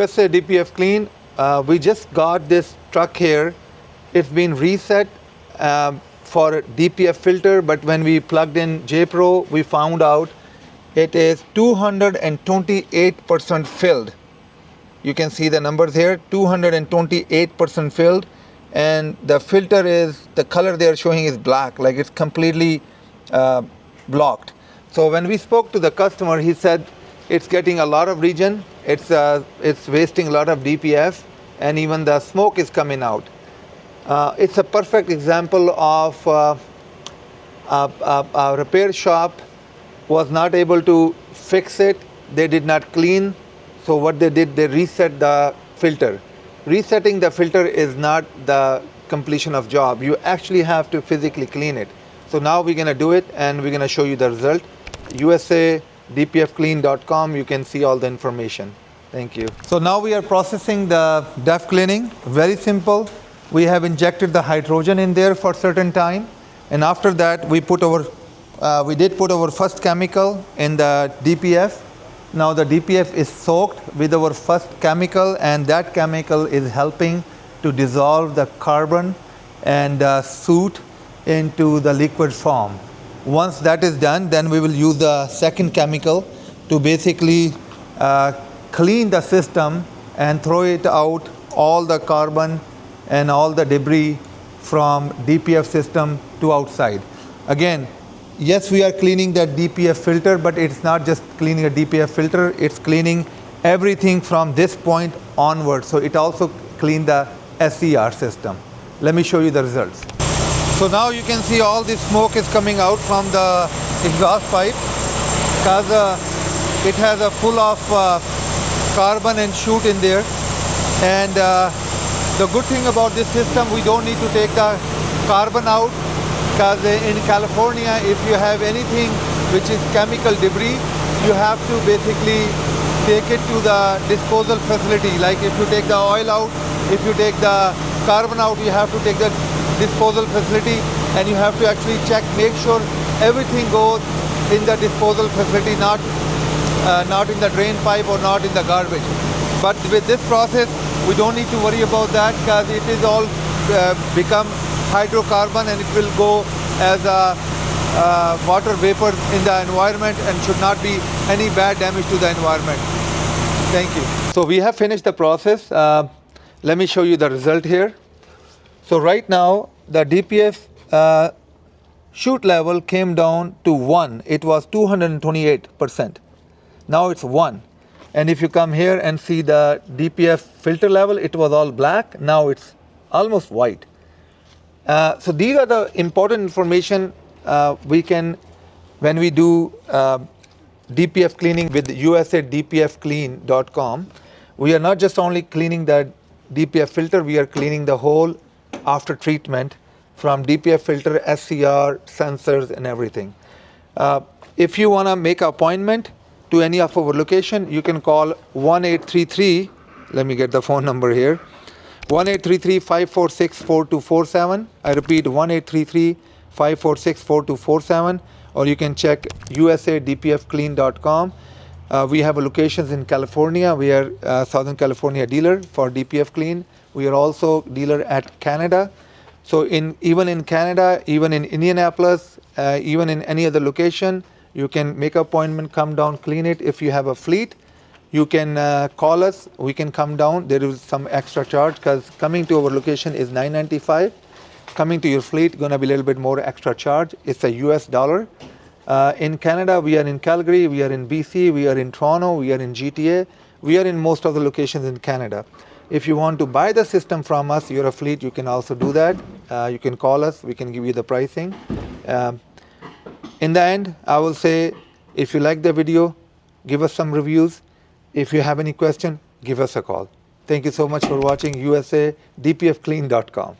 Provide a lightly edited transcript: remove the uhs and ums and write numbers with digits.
USA DPF Clean, we just got this truck here. It's been reset for DPF filter, but when we plugged in JPro, we found out it is 228% filled. You can see the numbers here, 228% filled, and the filter is, the color they are showing is black, like it's completely blocked. So when we spoke to the customer, he said it's getting a lot of regen, it's wasting a lot of DPF, and even the smoke is coming out. It's a perfect example of a repair shop was not able to fix it. They did not clean. So what they did, they reset the filter. Resetting the filter is not the completion of job. You actually have to physically clean it. So now we're going to do it, and we're going to show you the result. USADPFclean.com, you can see all the information. Thank you. So now we are processing the DEF cleaning. Very simple. We have injected the hydrogen in there for a certain time, and after that we did put our first chemical in the DPF. Now the DPF is soaked with our first chemical, and that chemical is helping to dissolve the carbon and soot into the liquid form. Once that is done, then we will use the second chemical to basically clean the system and throw it out all the carbon and all the debris from DPF system to outside. Again, yes, we are cleaning that DPF filter, but it's not just cleaning a DPF filter, it's cleaning everything from this point onward. So it also cleaned the SCR system. Let me show you the results. So now you can see all this smoke is coming out from the exhaust pipe because it has a full of carbon and soot in there. And the good thing about this system, we don't need to take the carbon out, because in California, if you have anything which is chemical debris, you have to basically take it to the disposal facility. Like if you take the oil out, if you take the carbon out, you have to take the disposal facility, and you have to actually check, make sure everything goes in the disposal facility, not in the drain pipe or not in the garbage. But with this process, we don't need to worry about that, because it is all become hydrocarbon, and it will go as a water vapor in the environment and should not be any bad damage to the environment. Thank you. So we have finished the process. Let me show you the result here. So right now the DPF chute level came down to 1. It was 228%. Now it's 1. And if you come here and see the DPF filter level, it was all black. Now it's almost white. So these are the important information we can, when we do DPF cleaning with USADPFclean.com, we are not just only cleaning the DPF filter, we are cleaning the whole after treatment from DPF filter, SCR, sensors, and everything. If you want to make an appointment to any of our location, you can call 1-833, let me get the phone number here, 1-833-546-4247. I repeat, 1-833-546-4247, or you can check USADPFclean.com. We have locations in California. We are Southern California dealer for DPF Clean. We are also dealer at Canada. So even in Canada, even in Indianapolis, even in any other location, you can make an appointment, come down, clean it. If you have a fleet, you can call us. We can come down. There is some extra charge, because coming to our location is $9.95. Coming to your fleet going to be a little bit more extra charge. It's a US dollar. In Canada, we are in Calgary, we are in BC, we are in Toronto, we are in GTA. We are in most of the locations in Canada. If you want to buy the system from us, you're a fleet, you can also do that. You can call us, we can give you the pricing. In the end, I will say, if you like the video, give us some reviews. If you have any question, give us a call. Thank you so much for watching USADPFclean.com.